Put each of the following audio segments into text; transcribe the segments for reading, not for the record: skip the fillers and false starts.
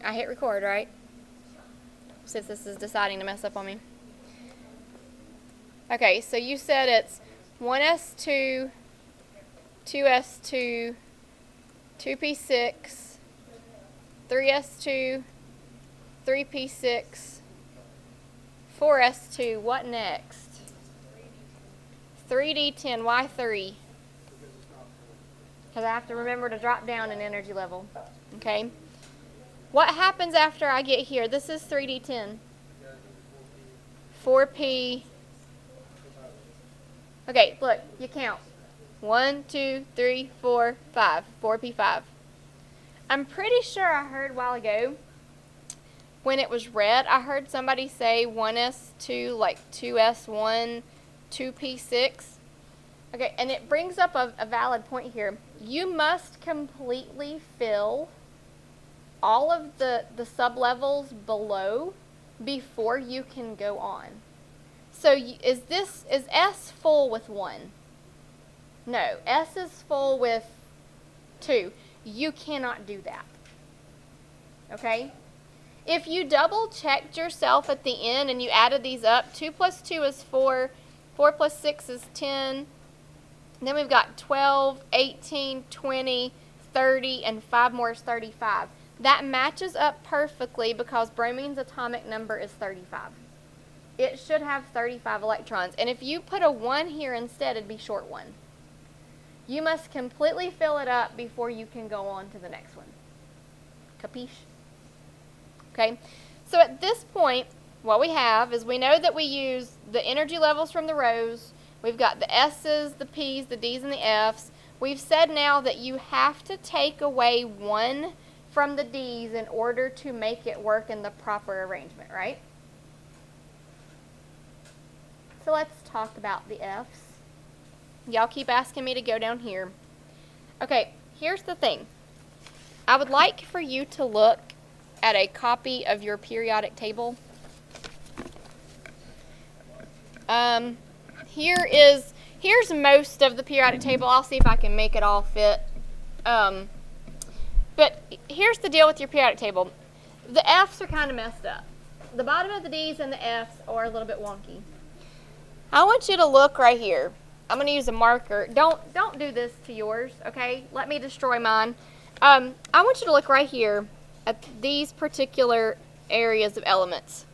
I hit record, right? Since this is deciding to mess up on me. Okay, so you said it's 1s2, 2s2, 2p6, 3s2, 3p6, 4s2. What next? 3d10. Why 3? Because I have to remember to drop down an energy level. Okay? What happens after I get here? This is 3d10. 4p. Okay, look, you count. 1, 2, 3, 4, 5. 4p5. I'm pretty sure I heard a while ago when it was red, I heard somebody say 1s2, like 2s1, 2p6. Okay, and it brings up a valid point here. You must completely fill all of the sublevels below before you can go on. So is S full with 1? No, S is full with 2. You cannot do that. Okay? If you double checked yourself at the end and you added these up, 2 plus 2 is 4, 4 plus 6 is 10, then we've got 12, 18, 20, 30, and 5 more is 35. That matches up perfectly because bromine's atomic number is 35. It should have 35 electrons. And if you put a 1 here instead, it'd be short 1. You must completely fill it up before you can go on to the next one. Capiche? Okay? So at this point, what we have is we know that we use the energy levels from the rows. We've got the S's, the P's, the D's, and the F's. We've said now that you have to take away 1 from the D's in order to make it work in the proper arrangement, right? So let's talk about the F's. Y'all keep asking me to go down here. Okay, here's the thing. I would like for you to look at a copy of your periodic table. Here's most of the periodic table. I'll see if I can make it all fit. But here's the deal with your periodic table. The F's are kind of messed up. The bottom of the D's and the F's are a little bit wonky. I want you to look right here. I'm going to use a marker. Don't do this to yours, okay? Let me destroy mine. I want you to look right here at these particular areas of elements.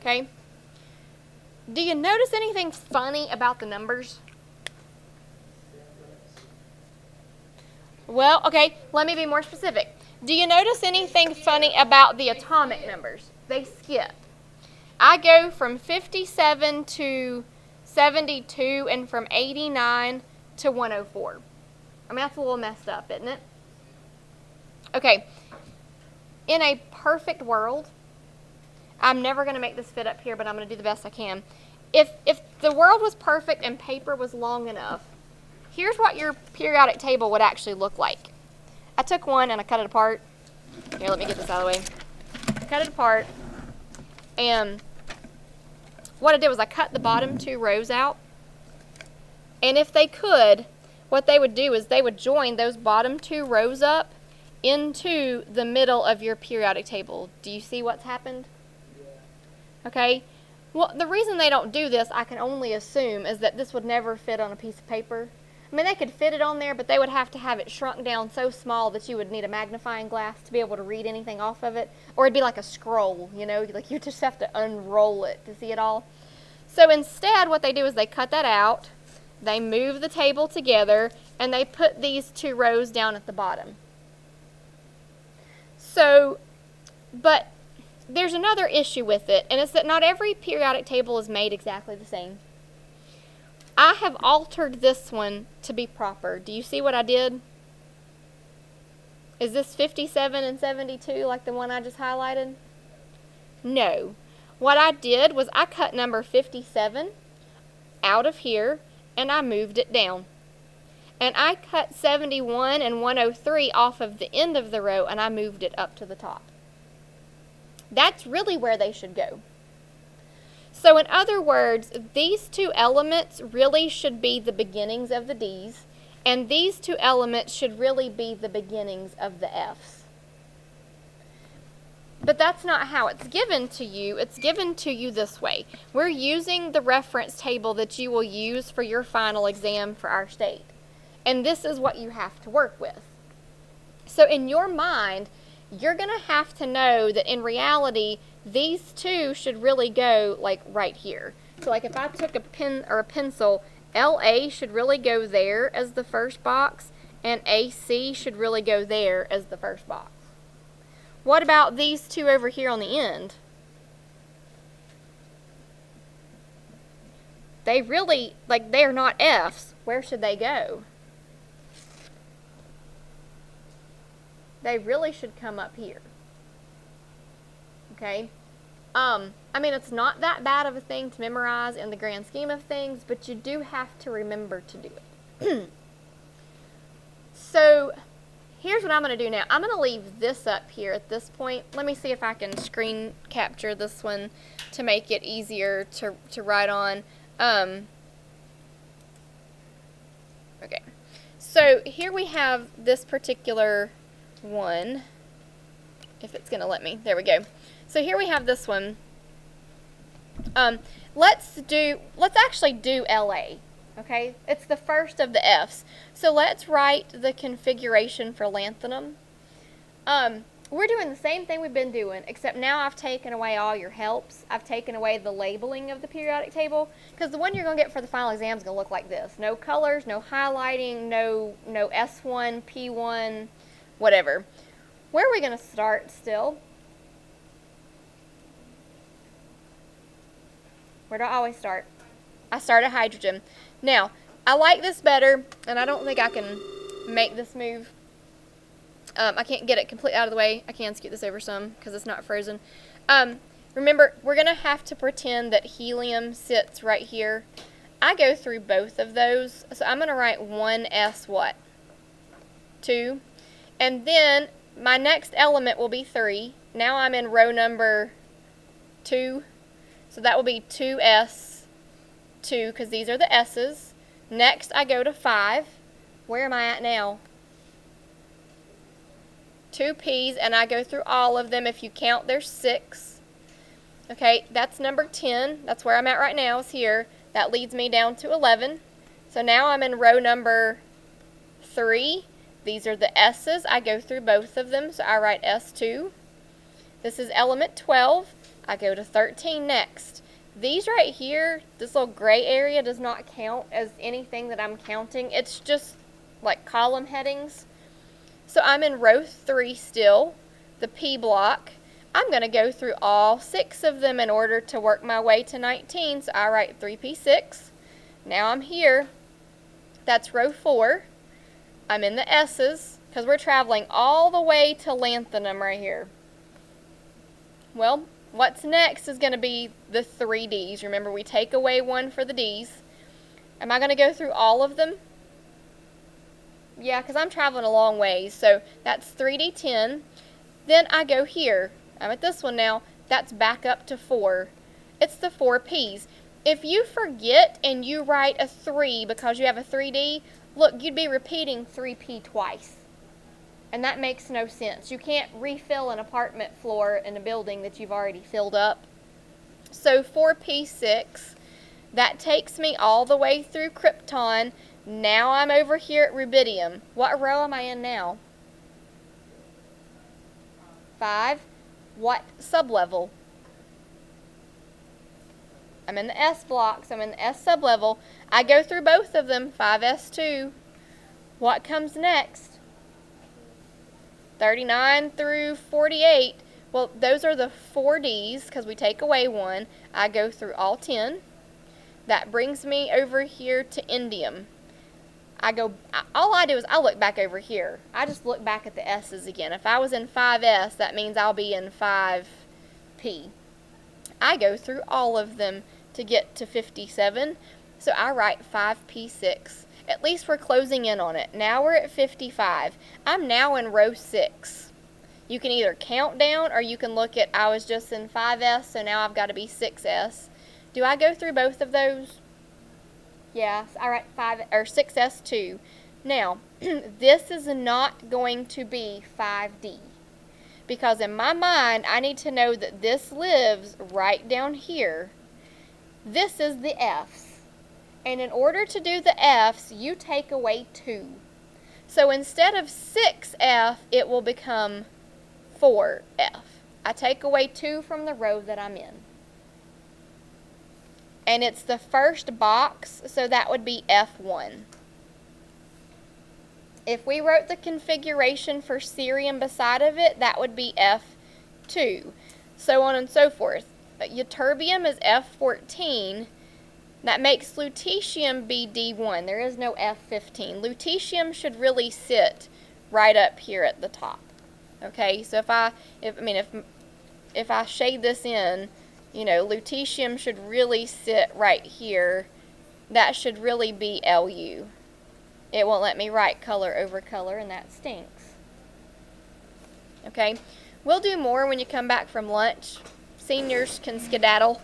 Okay? Do you notice anything funny about the numbers? Well, okay, let me be more specific. Do you notice anything funny about the atomic numbers? They skip. I go from 57 to 72 and from 89 to 104. I mean, that's a little messed up, isn't it? Okay. In a perfect world, I'm never going to make this fit up here, but I'm going to do the best I can. If the world was perfect and paper was long enough, here's what your periodic table would actually look like. I took one and I cut it apart. Here, let me get this out of the way. I cut it apart, and what I did was I cut the bottom 2 rows out, and if they could, what they would do is they would join those bottom 2 rows up into the middle of your periodic table. Do you see what's happened? Okay. Well, the reason they don't do this, I can only assume, is that this would never fit on a piece of paper. I mean, they could fit it on there, but they would have to have it shrunk down so small that you would need a magnifying glass to be able to read anything off of it. Or it'd be like a scroll, you know, like you just have to unroll it to see it all. So instead, what they do is they cut that out, they move the table together, and they put these 2 rows down at the bottom. So, but there's another issue with it, and it's that not every periodic table is made exactly the same. I have altered this one to be proper. Do you see what I did? Is this 57 and 72 like the one I just highlighted? No. What I did was I cut number 57 out of here, and I moved it down. And I cut 71 and 103 off of the end of the row, and I moved it up to the top. That's really where they should go. So in other words, these 2 elements really should be the beginnings of the D's, and these 2 elements should really be the beginnings of the F's. But that's not how it's given to you. It's given to you this way. We're using the reference table that you will use for your final exam for our state. And this is what you have to work with. So in your mind, you're going to have to know that in reality, these two should really go like right here. So like if I took a pen or a pencil, LA should really go there as the first box, and AC should really go there as the first box. What about these two over here on the end? They really, like, they are not F's. Where should they go? They really should come up here. Okay? I mean, it's not that bad of a thing to memorize in the grand scheme of things, but you do have to remember to do it. So, here's what I'm going to do now. I'm going to leave this up here at this point. Let me see if I can screen capture this one to make it easier to write on. Okay. So, here we have this particular one. If it's going to let me. There we go. So here we have this one. Let's actually do LA. Okay, it's the first of the F's. So let's write the configuration for lanthanum. We're doing the same thing we've been doing, except now I've taken away all your helps. I've taken away the labeling of the periodic table, because the one you're going to get for the final exam is going to look like this. No colors, no highlighting, no S1, P1, whatever. Where are we going to start still? Where do I always start? I start at hydrogen. Now, I like this better, and I don't think I can make this move. I can't get it completely out of the way. I can scoot this over some because it's not frozen. Remember, we're going to have to pretend that helium sits right here. I go through both of those. So I'm going to write 1s what? 2. And then my next element will be 3. Now I'm in row number 2. So that will be 2s2 because these are the s's. Next I go to 5. Where am I at now? 2 p's, and I go through all of them. If you count, there's 6. Okay, that's number 10. That's where I'm at right now, is here. That leads me down to 11. So now I'm in row number 3. These are the s's. I go through both of them, so I write s2. This is element 12. I go to 13 next. These right here, this little gray area does not count as anything that I'm counting. It's just like column headings. So I'm in row 3 still, the P block. I'm going to go through all 6 of them in order to work my way to 19. So I write 3p6. Now I'm here. That's row 4. I'm in the S's because we're traveling all the way to lanthanum right here. Well, what's next is going to be the 3 Ds. Remember, we take away 1 for the Ds. Am I going to go through all of them? Yeah, because I'm traveling a long ways. So that's 3D10. Then I go here. I'm at this one now. That's back up to 4. It's the 4 Ps. If you forget and you write a 3 because you have a 3D, look, you'd be repeating 3P twice. And that makes no sense. You can't refill an apartment floor in a building that you've already filled up. So 4p6, that takes me all the way through krypton. Now I'm over here at rubidium. What row am I in now? 5. What sublevel? I'm in the S block, so I'm in the S sublevel. I go through both of them, 5s2. What comes next? 39 through 48. Well, those are the 4 Ds because we take away 1. I go through all 10. That brings me over here to indium. All I do is I look back over here. I just look back at the S's again. If I was in 5s, that means I'll be in 5p. I go through all of them to get to 57. So I write 5p6. At least we're closing in on it. Now we're at 55. I'm now in row 6. You can either count down or you can look at I was just in 5s, so now I've got to be 6s. Do I go through both of those? Yes, I write 6s2. Now, this is not going to be 5D because in my mind, I need to know that this lives right down here. This is the F's. And in order to do the F's, you take away 2. So instead of 6F, it will become 4F. I take away 2 from the row that I'm in. And it's the first box, so that would be F1. If we wrote the configuration for cerium beside of it, that would be F2. So on and so forth. Ytterbium is F14. That makes lutetium be D1. There is no F15. Lutetium should really sit right up here at the top. Okay, so if I shade this in, you know, lutetium should really sit right here. That should really be Lu. It won't let me write color over color, and that stinks. Okay, we'll do more when you come back from lunch. Seniors can skedaddle.